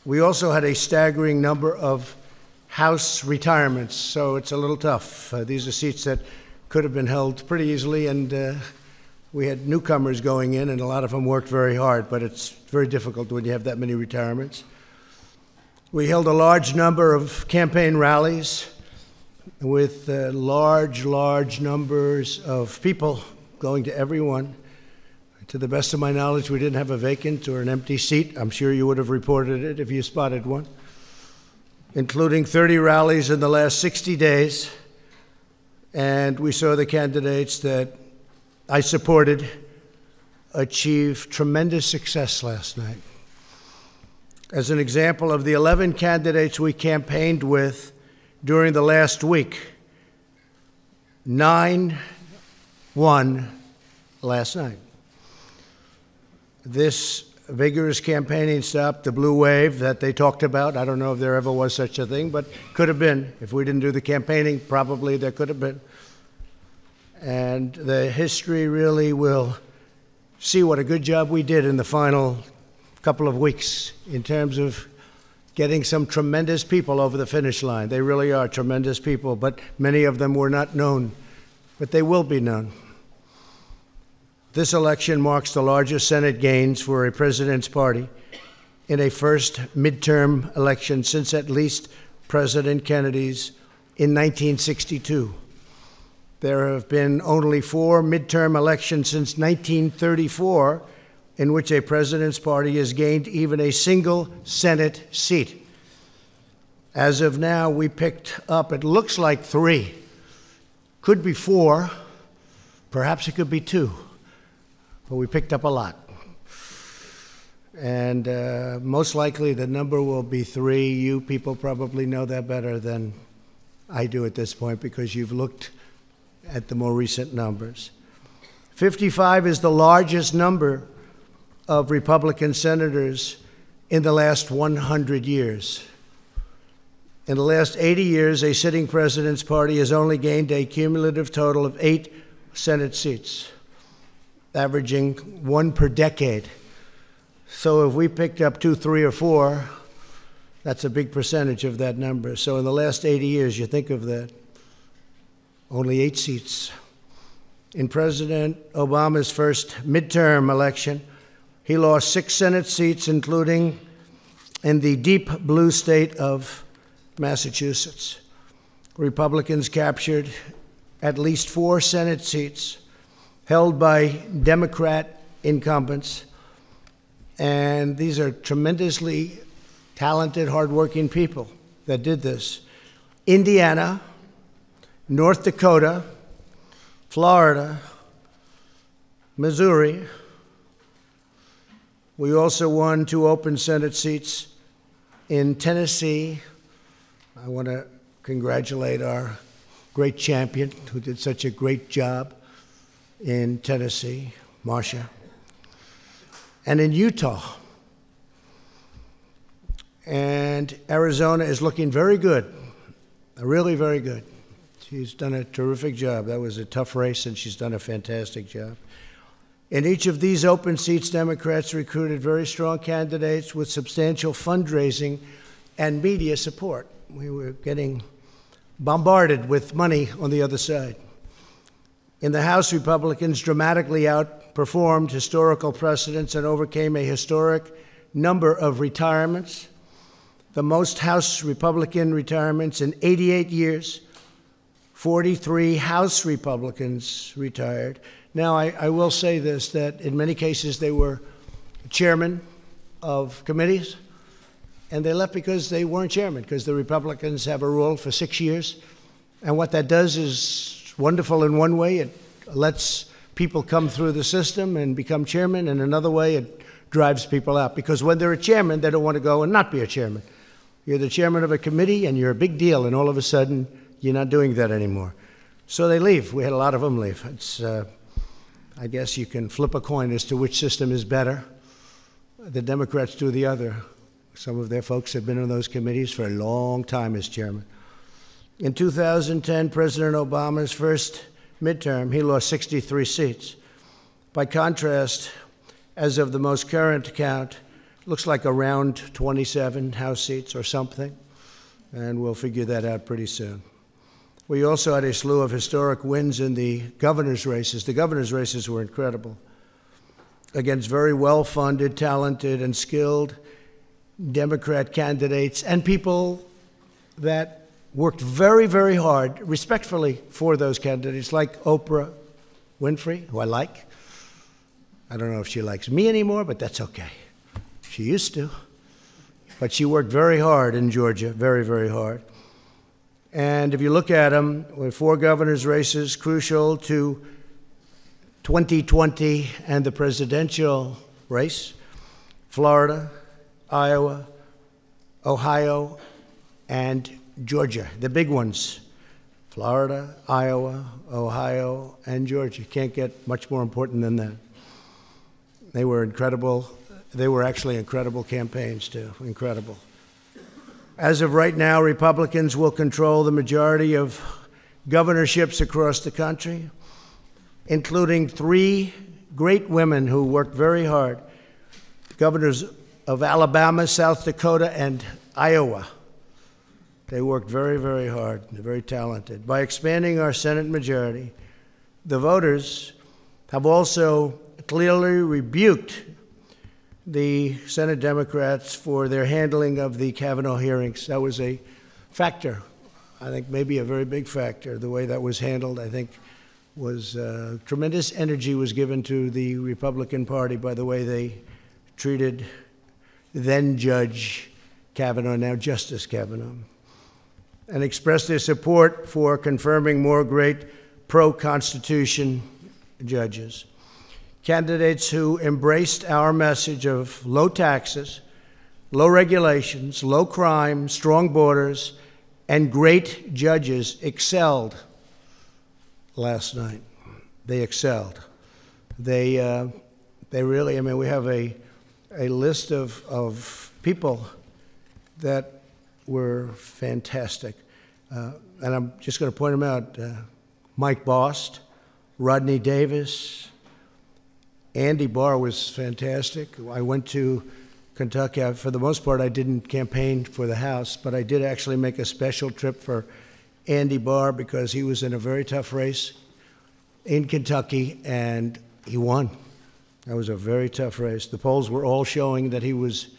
We also had a staggering number of House retirements, so it's a little tough. These are seats that could have been held pretty easily, and we had newcomers going in, and a lot of them worked very hard, but it's very difficult when you have that many retirements. We held a large number of campaign rallies with large numbers of people going to everyone. To the best of my knowledge, we didn't have a vacant or an empty seat. I'm sure you would have reported it if you spotted one. Including 30 rallies in the last 60 days. And we saw the candidates that I supported achieve tremendous success last night. As an example of the 11 candidates we campaigned with during the last week, 9 won last night. This vigorous campaigning stopped the blue wave that they talked about. I don't know if there ever was such a thing, but could have been. If we didn't do the campaigning, probably there could have been. And the history really will see what a good job we did in the final couple of weeks in terms of getting some tremendous people over the finish line. They really are tremendous people, but many of them were not known, but they will be known. This election marks the largest Senate gains for a president's party in a first midterm election since at least President Kennedy's in 1962. There have been only 4 midterm elections since 1934 in which a president's party has gained even a single Senate seat. As of now, we picked up, it looks like 3. Could be 4, perhaps it could be 2. But we picked up a lot. And most likely the number will be 3. You people probably know that better than I do at this point because you've looked at the more recent numbers. 55 is the largest number of Republican senators in the last 100 years. In the last 80 years, a sitting president's party has only gained a cumulative total of 8 Senate seats, averaging 1 per decade. So if we picked up 2, 3, or 4, that's a big percentage of that number. So in the last 80 years, you think of that, only 8 seats. In President Obama's first midterm election, he lost 6 Senate seats, including in the deep blue state of Massachusetts. Republicans captured at least 4 Senate seats held by Democrat incumbents, and these are tremendously talented, hardworking people that did this. Indiana, North Dakota, Florida, Missouri. We also won 2 open Senate seats in Tennessee. I want to congratulate our great champion who did such a great job in Tennessee, Marcia, and in Utah. And Arizona is looking very good, really very good. She's done a terrific job. That was a tough race, and she's done a fantastic job. In each of these open seats, Democrats recruited very strong candidates with substantial fundraising and media support. We were getting bombarded with money on the other side. In the House, Republicans dramatically outperformed historical precedents and overcame a historic number of retirements, the most House Republican retirements in 88 years. 43 House Republicans retired. Now, I will say this, that in many cases they were chairmen of committees, and they left because they weren't chairmen, because the Republicans have a rule for 6 years. And what that does is wonderful in one way. It lets people come through the system and become chairman. In another way, it drives people out, because when they're a chairman, they don't want to go and not be a chairman. You're the chairman of a committee, and you're a big deal, and all of a sudden, you're not doing that anymore. So they leave. We had a lot of them leave. It's, I guess you can flip a coin as to which system is better. The Democrats do the other. Some of their folks have been on those committees for a long time as chairman. In 2010, President Obama's first midterm, he lost 63 seats. By contrast, as of the most current count, looks like around 27 House seats or something, and we'll figure that out pretty soon. We also had a slew of historic wins in the governor's races. The governor's races were incredible, against very well-funded, talented, and skilled Democrat candidates and people that worked very, very hard, respectfully, for those candidates, like Oprah Winfrey, who I like. I don't know if she likes me anymore, but that's okay. She used to. But she worked very hard in Georgia, very, very hard. And if you look at them, with 4 governor's races crucial to 2020 and the presidential race, Florida, Iowa, Ohio, and Georgia, the big ones. Florida, Iowa, Ohio, and Georgia. Can't get much more important than that. They were incredible. They were actually incredible campaigns, too. Incredible. As of right now, Republicans will control the majority of governorships across the country, including 3 great women who worked very hard, governors of Alabama, South Dakota, and Iowa. They worked very, very hard. They're very talented. By expanding our Senate majority, the voters have also clearly rebuked the Senate Democrats for their handling of the Kavanaugh hearings. That was a factor, I think maybe a very big factor. The way that was handled, I think, was tremendous energy was given to the Republican Party by the way they treated then Judge Kavanaugh, now Justice Kavanaugh, and expressed their support for confirming more great pro-Constitution judges. Candidates who embraced our message of low taxes, low regulations, low crime, strong borders, and great judges excelled last night. They excelled. They really, I mean, we have a list of people that were fantastic. And I'm just going to point them out. Mike Bost, Rodney Davis, Andy Barr was fantastic. I went to Kentucky. For the most part, I didn't campaign for the House, but I did actually make a special trip for Andy Barr because he was in a very tough race in Kentucky, and he won. That was a very tough race. The polls were all showing that he was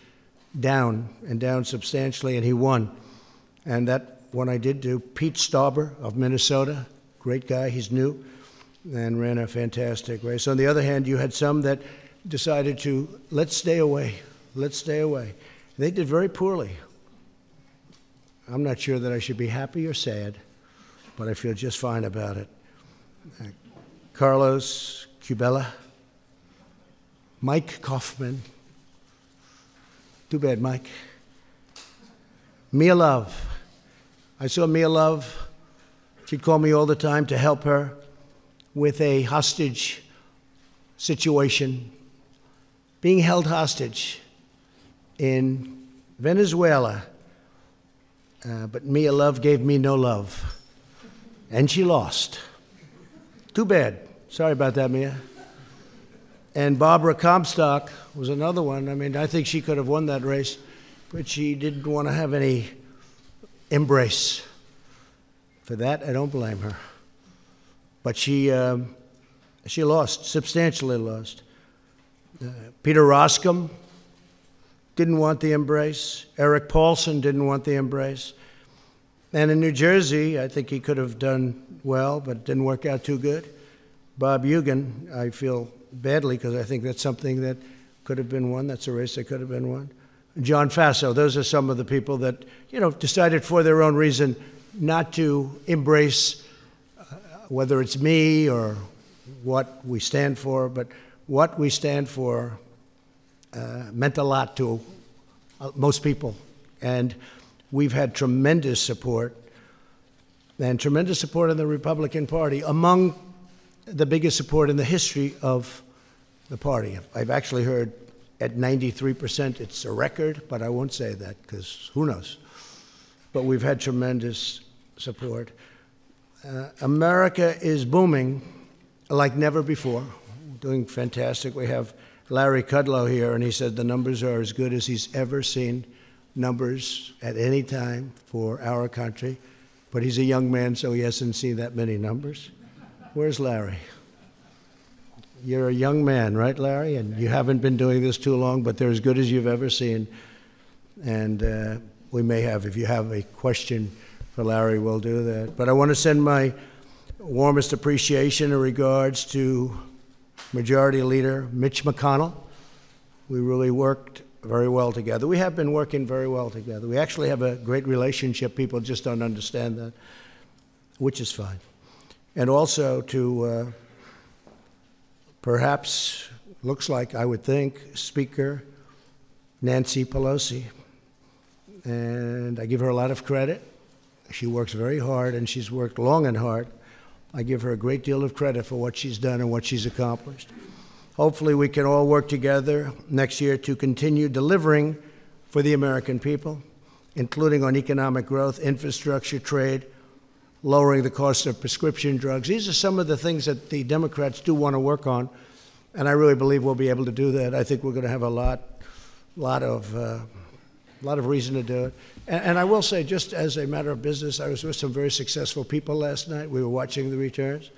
down, and down substantially, and he won. And that one I did do. Pete Stauber of Minnesota, great guy, he's new, and ran a fantastic race. On the other hand, you had some that decided to, let's stay away, let's stay away. They did very poorly. I'm not sure that I should be happy or sad, but I feel just fine about it. Carlos Cubella, Mike Kaufman, too bad, Mike. Mia Love. I saw Mia Love. She'd call me all the time to help her with a hostage situation, being held hostage in Venezuela. But Mia Love gave me no love, and she lost. Too bad. Sorry about that, Mia. And Barbara Comstock was another one. I mean, I think she could have won that race, but she didn't want to have any embrace. For that, I don't blame her. But she lost, substantially lost. Peter Roskam didn't want the embrace. Eric Paulson didn't want the embrace. And in New Jersey, I think he could have done well, but it didn't work out too good. Bob Eugen, I feel badly because I think that's something that could have been won. That's a race that could have been won. John Faso, those are some of the people that, decided for their own reason not to embrace whether it's me or what we stand for, but what we stand for meant a lot to most people. And we've had tremendous support, and tremendous support in the Republican Party, among the biggest support in the history of the party. I've actually heard at 93% it's a record, but I won't say that because who knows. But we've had tremendous support. America is booming like never before, doing fantastic. We have Larry Kudlow here, and he said the numbers are as good as he's ever seen numbers at any time for our country. But he's a young man, so he hasn't seen that many numbers. Where's Larry? You're a young man, right, Larry? And you haven't been doing this too long, but they're as good as you've ever seen. And we may have, if you have a question for Larry, we'll do that. But I want to send my warmest appreciation and regards to Majority Leader Mitch McConnell. We really worked very well together. We have been working very well together. We actually have a great relationship. People just don't understand that, which is fine. And also to perhaps, looks like, I would think, Speaker Nancy Pelosi. And I give her a lot of credit. She works very hard, and she's worked long and hard. I give her a great deal of credit for what she's done and what she's accomplished. Hopefully we can all work together next year to continue delivering for the American people, including on economic growth, infrastructure, trade, lowering the cost of prescription drugs. These are some of the things that the Democrats do want to work on, and I really believe we'll be able to do that. I think we're going to have a lot of reason to do it. And I will say, just as a matter of business, I was with some very successful people last night. We were watching the returns.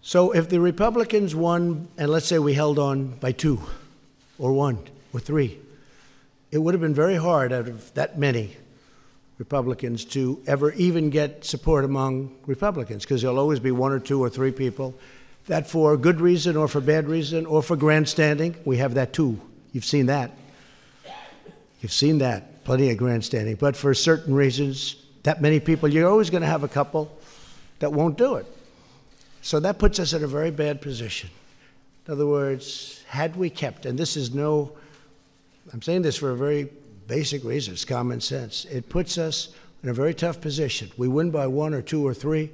So if the Republicans won, and let's say we held on by 2 or 1 or 3, it would have been very hard out of that many Republicans to ever even get support among Republicans, because there'll always be 1 or 2 or 3 people that, for good reason or for bad reason or for grandstanding, we have that too. You've seen that. You've seen that, plenty of grandstanding. But for certain reasons, that many people, you're always going to have a couple that won't do it. So that puts us in a very bad position. In other words, had we kept, and this is no, I'm saying this for a very basic reason, it's common sense. It puts us in a very tough position. We win by 1 or 2 or 3,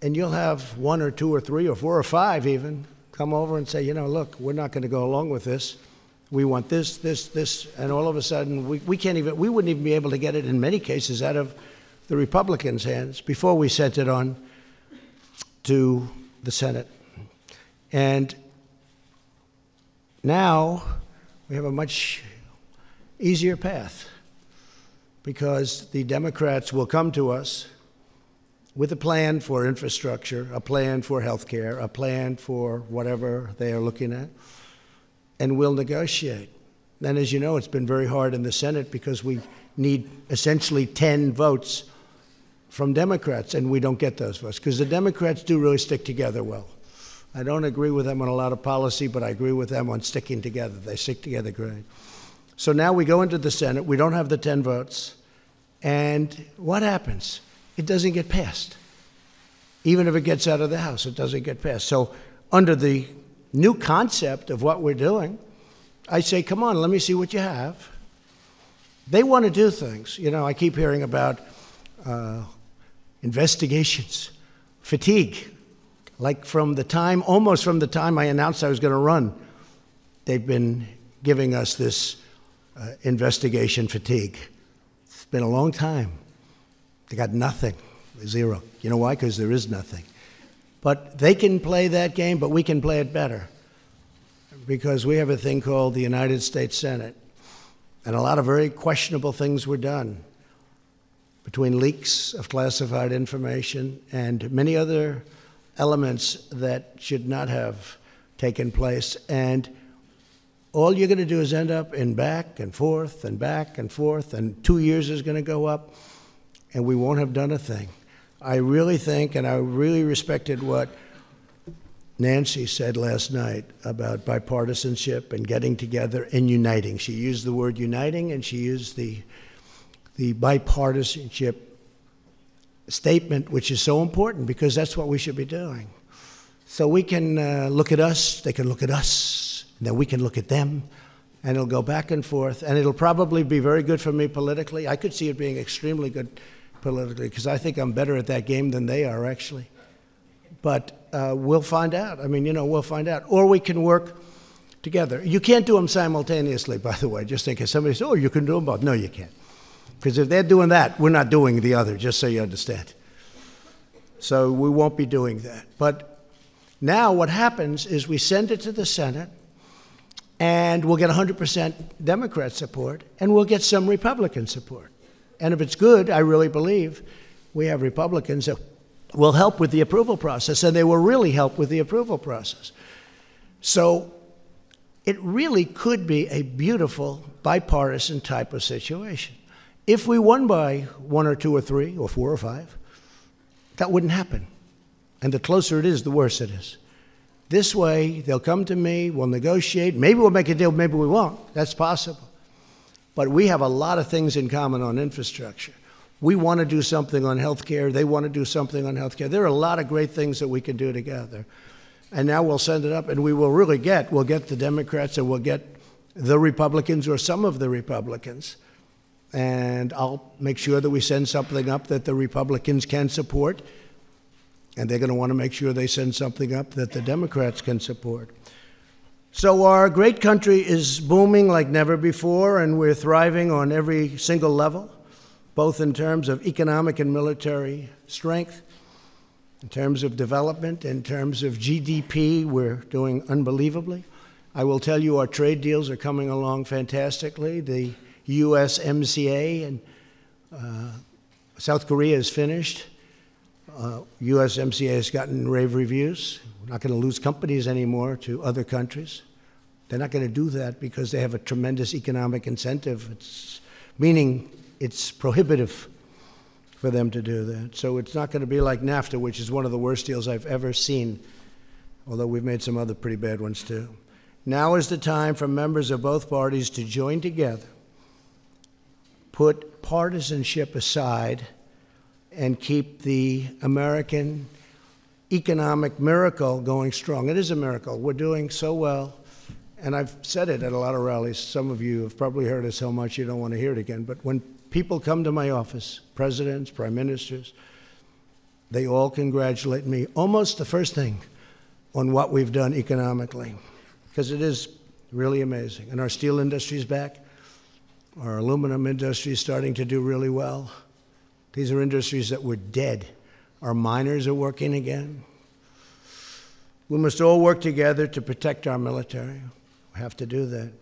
and you'll have 1 or 2 or 3 or 4 or 5 even come over and say, you know, look, we're not going to go along with this. We want this, this, this, and all of a sudden we wouldn't even be able to get it in many cases out of the Republicans' hands before we sent it on to the Senate. And now we have a much easier path, because the Democrats will come to us with a plan for infrastructure, a plan for health care, a plan for whatever they are looking at, and we'll negotiate. And as you know, it's been very hard in the Senate because we need essentially 10 votes from Democrats, and we don't get those votes because the Democrats do really stick together well. I don't agree with them on a lot of policy, but I agree with them on sticking together. They stick together great. So now we go into the Senate. We don't have the 10 votes. And what happens? It doesn't get passed. Even if it gets out of the House, it doesn't get passed. So under the new concept of what we're doing, I say, come on, let me see what you have. They want to do things. You know, I keep hearing about investigations, fatigue. Like almost from the time I announced I was going to run, they've been giving us this investigation fatigue. It's been a long time. They got nothing, 0. You know why? Because there is nothing. But they can play that game, but we can play it better, because we have a thing called the United States Senate, and a lot of very questionable things were done between leaks of classified information and many other elements that should not have taken place. And all you're going to do is end up in back and forth and back and forth, and 2 years is going to go up, and we won't have done a thing. I really think, and I really respected what Nancy said last night about bipartisanship and getting together and uniting. She used the word uniting, and she used the bipartisanship statement, which is so important because that's what we should be doing. So we can look at us, they can look at us, and then we can look at them, and it'll go back and forth, and it'll probably be very good for me politically. I could see it being extremely good politically, because I think I'm better at that game than they are, actually. But we'll find out. I mean, you know, we'll find out. Or we can work together. You can't do them simultaneously, by the way, just in case somebody says, oh, you can do them both. No, you can't. Because if they're doing that, we're not doing the other, just so you understand. So we won't be doing that. But now what happens is we send it to the Senate, and we'll get 100% Democrat support, and we'll get some Republican support. And if it's good, I really believe we have Republicans that will help with the approval process, and they will really help with the approval process. So it really could be a beautiful bipartisan type of situation. If we won by 1 or 2 or 3 or 4 or 5, that wouldn't happen. And the closer it is, the worse it is. This way, they'll come to me, we'll negotiate, maybe we'll make a deal, maybe we won't. That's possible. But we have a lot of things in common on infrastructure. We want to do something on health care. They want to do something on health care. There are a lot of great things that we can do together. And now we'll send it up, and we will really we'll get the Democrats, and we'll get the Republicans or some of the Republicans. And I'll make sure that we send something up that the Republicans can support, and they're going to want to make sure they send something up that the Democrats can support. So our great country is booming like never before, and we're thriving on every single level, both in terms of economic and military strength, in terms of development, in terms of GDP, we're doing unbelievably. I will tell you our trade deals are coming along fantastically. The USMCA and South Korea is finished. USMCA has gotten rave reviews. We're not going to lose companies anymore to other countries. They're not going to do that because they have a tremendous economic incentive. Meaning it's prohibitive for them to do that. So it's not going to be like NAFTA, which is one of the worst deals I've ever seen, although we've made some other pretty bad ones too. Now is the time for members of both parties to join together, put partisanship aside, and keep the American economic miracle going strong. It is a miracle. We're doing so well. And I've said it at a lot of rallies. Some of you have probably heard it so much you don't want to hear it again. But when people come to my office, presidents, prime ministers, they all congratulate me almost the first thing on what we've done economically, because it is really amazing. And our steel industry is back. Our aluminum industry is starting to do really well. These are industries that were dead. Our miners are working again. We must all work together to protect our military. We have to do that.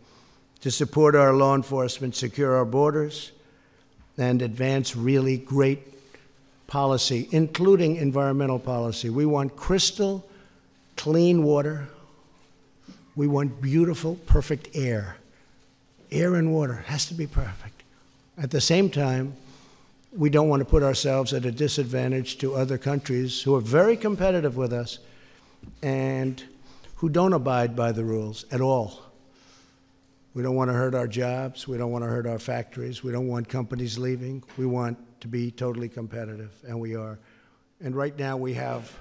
To support our law enforcement, secure our borders, and advance really great policy, including environmental policy. We want crystal clean water. We want beautiful, perfect air. Air and water has to be perfect. At the same time, we don't want to put ourselves at a disadvantage to other countries who are very competitive with us and who don't abide by the rules at all. We don't want to hurt our jobs. We don't want to hurt our factories. We don't want companies leaving. We want to be totally competitive, and we are. And right now we have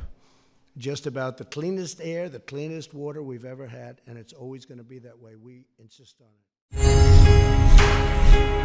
just about the cleanest air, the cleanest water we've ever had, and it's always going to be that way. We insist on it.